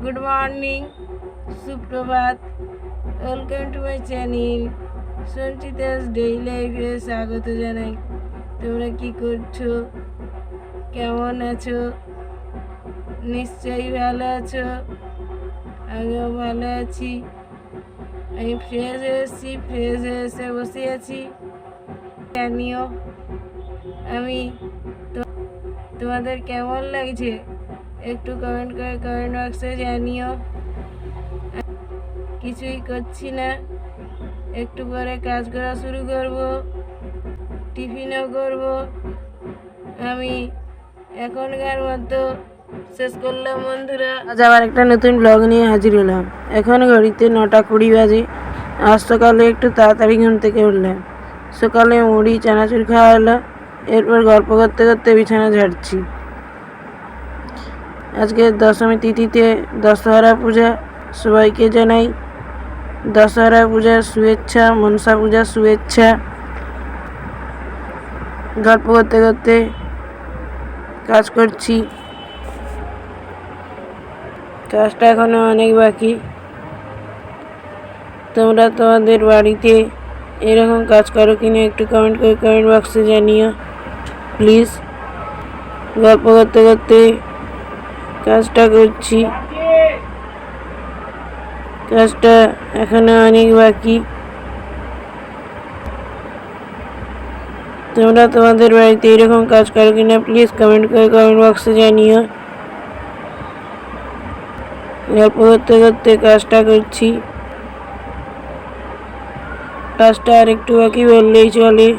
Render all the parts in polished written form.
Good morning, সুপ্রভাত। Welcome to my channel Sanchita's daily লাইফে স্বাগত জানাই। তোমরা কি করছো? কেমন আছো? নিশ্চয়ই ভালো আছো। আমিও ভালো আছি। আমি ফ্রেশ হয়েছি, ফ্রেশ হয়ে এসে বসে আছি। জানিও আমি তোমাদের কেমন লাগছে একটু কমেন্ট করে কমেন্ট বক্সে জানিও। কিছুই করছি না, একটু পরে কাজ করা শুরু করব, টিফিনও করব। আমি এখনকার মতো শেষ করলাম বন্ধুরা। আজ আবার একটা নতুন ব্লগ নিয়ে হাজির হলাম। এখন ঘড়িতে 9:20 বাজে। আজ সকালে একটু তাড়াতাড়ি ঘুম থেকে উঠলাম। সকালে মুড়ি চানাচুর খাওয়া হলো। এরপর গল্প করতে করতে বিছানা ঝাড়ছি। আজকে দশমী তিথিতে দশহরা পূজা। সবাইকে জানাই দশহরা পূজার শুভেচ্ছা, মনসা পূজার শুভেচ্ছা। গল্প করতে করতে কাজ করছি। কাজটা এখনো অনেক বাকি। তোমরা তোমাদের বাড়িতে এরকম কাজ করো কিনা একটু কমেন্ট করে কমেন্ট বক্সে জানিও প্লিজ। গল্প করতে করতে কাজটা করছি। কাজটা এখনো অনেক বাকি। তোমরা তোমাদের বাড়িতে এরকম কাজ করো কিনা প্লিজ কমেন্ট করে কমেন্ট বক্সে জানিও। গল্প করতে করতে কাজটা করছি। কাজটা আর একটু বাকি বললেই চলে।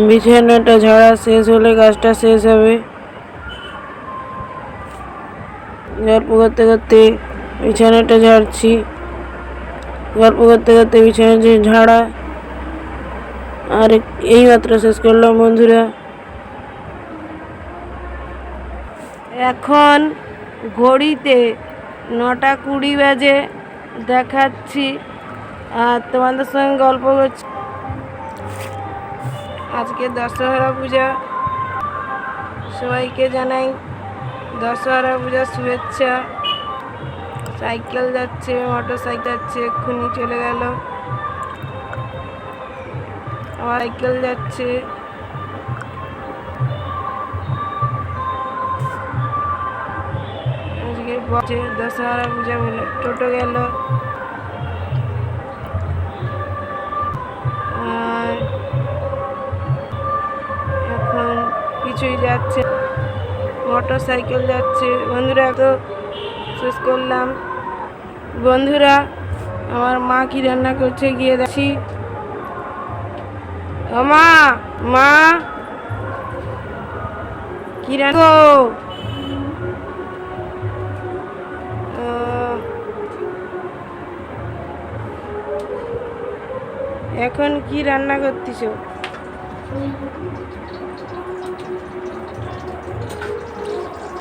বিছানাটা ঝাড়া শেষ হলে কাজটা শেষ হবে। গল্প করতে করতে বিছানাটা ঝাড়ছি। গল্প করতে করতে বিছানা ঝাড়া আর এইমাত্র শেষ করলাম বন্ধুরা। এখন ঘড়িতে 9:20 বাজে দেখাচ্ছি আর তোমাদের সঙ্গে গল্প করছি। আজকে দশহরা পূজা। সবাইকে জানাই দশহরা পূজার শুভেচ্ছা। সাইকেল যাচ্ছে, মোটর সাইকেল যাচ্ছে, এক্ষুনি চলে গেল। আমার সাইকেল যাচ্ছে। আজকে দশহরা পূজা বলে টোটো গেল। আর এখন কিছুই যাচ্ছে, মোটর সাইকেল যাচ্ছে। বন্ধুরা তো শেষ করলাম। বন্ধুরা আমার মা কি রান্না করছে গিয়ে দেখি। ও মা, মা কি রান্না? এখন কি রান্না করতেছ?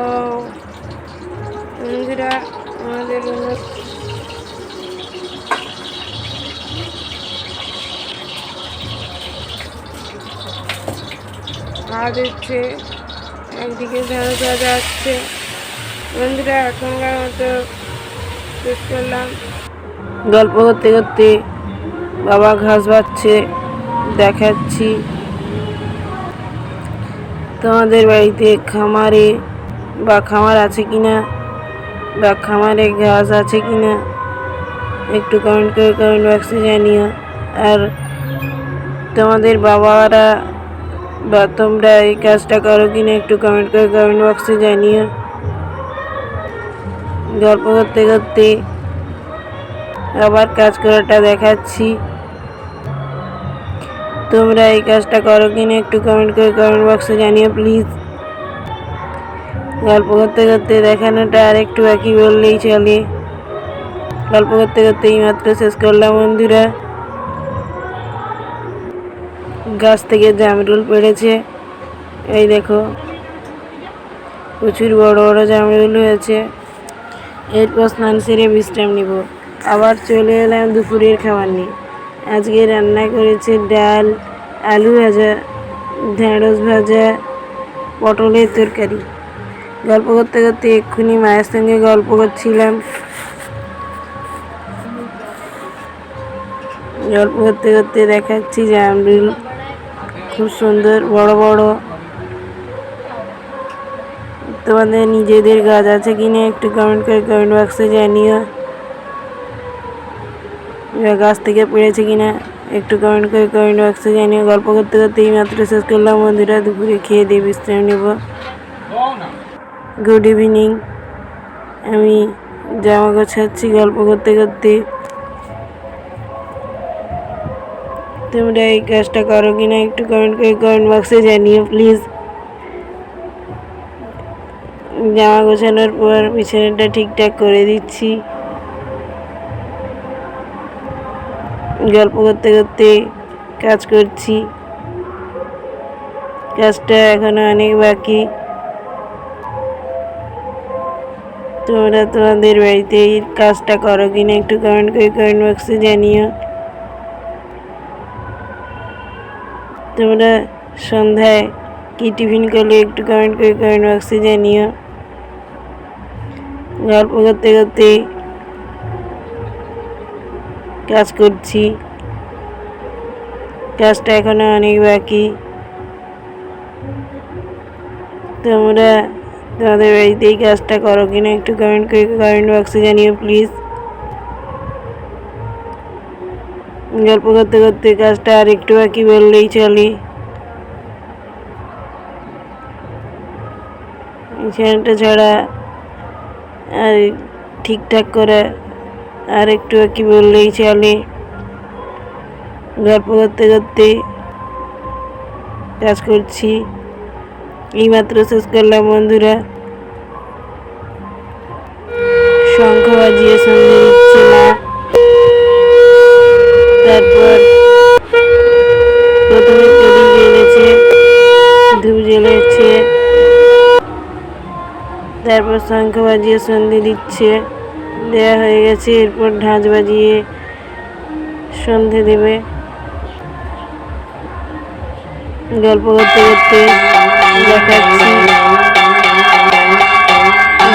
ও বন্ধুরা আমাদের ভাত হচ্ছে, একদিকে ঝাড়ু ভাজা হচ্ছে। বন্ধুরা এখনকার মতো শেষ করলাম। গল্প করতে করতে বাবা ঘাস বাচ্ছে দেখাচ্ছি। তোমাদের বাড়িতে খামারে বা খামার আছে কিনা বা খামারে ঘাস আছে কিনা একটু কমেন্ট করে কমেন্ট বক্সে জানিও। আর তোমাদের বাবারা বা তোমরা এই কাজটা করো কিনা একটু কমেন্ট করে কমেন্ট বক্সে জানিও। গল্প করতে করতে আবার কাজ করাটা দেখাচ্ছি। তোমরা এই কাজটা করো কিনা একটু কমেন্ট করে কমেন্ট বক্সে জানিও প্লিজ। গল্প করতে করতে দেখানোটা আর একটু বাকি বললেই চলে। গল্প করতে করতে এইমাত্র শেষ করলাম বন্ধুরা। গাছ থেকে জামরুল পেড়েছে, এই দেখো প্রচুর বড় বড় জামরুল হয়েছে। এরপর স্নান সেরে বিশ্রাম নিব। আবার চলে এলাম দুপুরের খাবার নিয়ে। আজকে রান্না করেছে ডাল, আলু ভাজা, ঢেঁড়স ভাজা, পটলের তরকারি। গল্প করতে করতে এক্ষুনি মায়ের সঙ্গে গল্প করছিলাম। গল্প করতে করতে দেখাচ্ছি যে আমরুল খুব সুন্দর বড় বড়। তোমাদের নিজেদের গাছ আছে কিনা একটু কমেন্ট করে কমেন্ট বক্সে জানিও। গাছ থেকে পেড়েছে কিনা একটু কমেন্ট করে কমেন্ট বক্সে জানিও। গল্প করতে করতে এই মাত্র শেষ করলাম বন্ধুরা। দুপুরে খেয়ে দিয়ে বিশ্রাম নেব। Good evening. আমি জামা গোছাচ্ছি গল্প করতে করতে। তোমরা এই কাজটা করো কিনা একটু কমেন্ট করে কমেন্ট বক্সে জানিও প্লিজ। জামা গোছানোর পর বিছানাটা ঠিকঠাক করে দিচ্ছি। গল্প করতে করতে কাজ করছি। কাজটা এখনো অনেক বাকি। তোমরা তোমাদের বাড়িতে এই কাজটা করো কিনা একটু কমেন্ট করে কমেন্ট বক্সে জানিও। তোমরা সন্ধ্যায় কি টিফিন করলে একটু কমেন্ট করে কমেন্ট বক্সে জানিও। গল্প করতে করতে কাজ করছি। কাজটা এখনো অনেক বাকি। তোমরা তোমাদের বাড়িতে এই কাজটা করো কিনা একটু কমেন্ট করে কমেন্ট বক্সে জানিও প্লিজ। গল্প করতে করতে কাজটা আর একটু বাকি বললেই চলে। চ্যানেলটা ছাড়া আর ঠিকঠাক করে আর একটু বাকি বললেই চলে। গল্প করতে করতে কাজ করছি। এইমাত্র শেষ করলাম বন্ধুরা। শঙ্খ বাজিয়ে সন্ধে দিচ্ছে না। তারপর প্রথমে প্রদীপ জ্বেলেছে, ধূপ জ্বেলেছে, তারপর শঙ্খ বাজিয়ে সন্ধে দিচ্ছে। দেয়া হয়ে গেছে। এরপর ঢাক বাজিয়ে সন্ধে দেবে। গল্প করতে করতে দেখাচ্ছি।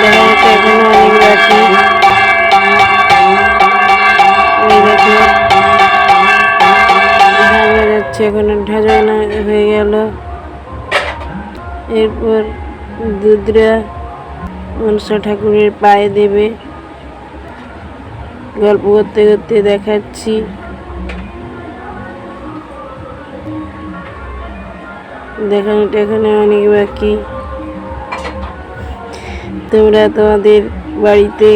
দেখাটা এখনো অনেক বাকি। এই দেখো ঢাক বাজাচ্ছে, এখনো ঢাকানো হয়ে গেল। এরপর দুধরা মনসা ঠাকুরের পায়ে দেবে। গল্প করতে করতে দেখাচ্ছি। দেখানোটা এখানে অনেক বাকি। তোমরা তোমাদের বাড়িতে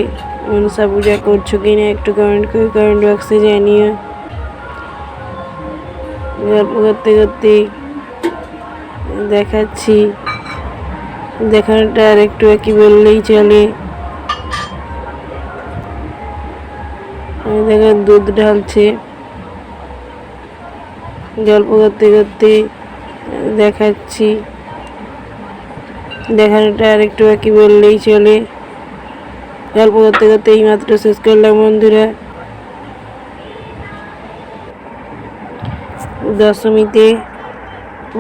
মনসা পূজা করছো কিনা একটু কমেন্ট করে কমেন্ট বক্সে জানিও। গল্প করতে করতে দেখাচ্ছি। দেখানোটা আর একটু বাকি বললেই চলে। দেখো দুধ ঢালছে। গল্প করতে করতে দেখাচ্ছি। দেখানোটা আর একটু বাকি বললেই চলে। গল্প করতে করতে এই মাত্র শেষ করলাম বন্ধুরা। দশমীতে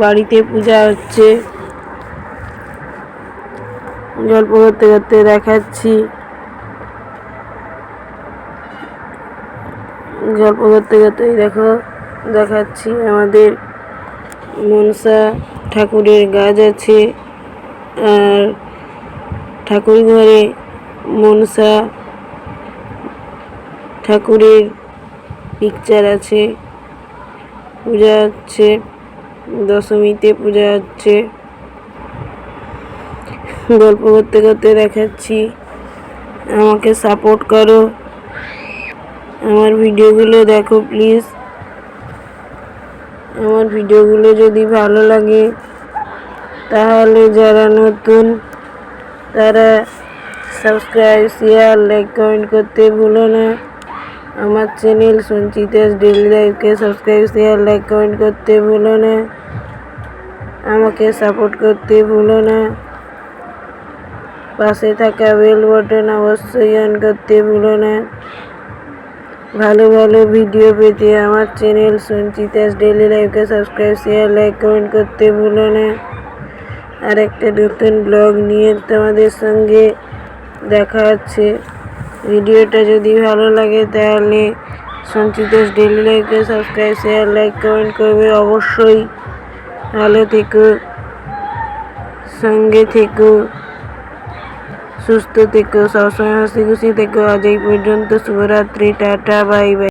বাড়িতে পূজা হচ্ছে। গল্প করতে করতে দেখাচ্ছি। গল্প করতে করতে দেখো দেখাচ্ছি। আমাদের মনসা ঠাকুরের গাছ আছে, আর ঠাকুর ঘরে মনসা ঠাকুরের পিকচার আছে। পূজা হচ্ছে, দশমীতে পূজা হচ্ছে। গল্প করতে করতে দেখাচ্ছি। আমাকে সাপোর্ট করো, আমার ভিডিওগুলো দেখো প্লিজ। আমার ভিডিওগুলো যদি ভালো লাগে তাহলে যারা নতুন তারা সাবস্ক্রাইব, শেয়ার, লাইক, কমেন্ট করতে ভুলো না। আমার চ্যানেল সঞ্চিতাস ডেইলি লাইফকে সাবস্ক্রাইব, শেয়ার, লাইক, কমেন্ট করতে ভুলো না। আমাকে সাপোর্ট করতে ভুলো না। পাশে থাকা বেল বাটন অবশ্যই অন করতে ভুলো না। ভালো ভালো ভিডিও পেতে আমার চ্যানেল সঞ্চিতাস ডেইলি লাইফকে সাবস্ক্রাইব, শেয়ার, লাইক, কমেন্ট করতে ভুলো না। আর একটা নতুন ব্লগ নিয়ে তোমাদের সঙ্গে দেখা হচ্ছে। ভিডিওটা যদি ভালো লাগে তাহলে সঞ্চিতাস ডেইলি লাইফকে সাবস্ক্রাইব, শেয়ার, লাইক, কমেন্ট করবে অবশ্যই। ভালো থেকো, সঙ্গে থেকো, সুস্থ থেকো, সবসময় হাসি খুশি থেকো। আজ এই পর্যন্ত। শুভরাত্রি, টাটা, বাই বাই।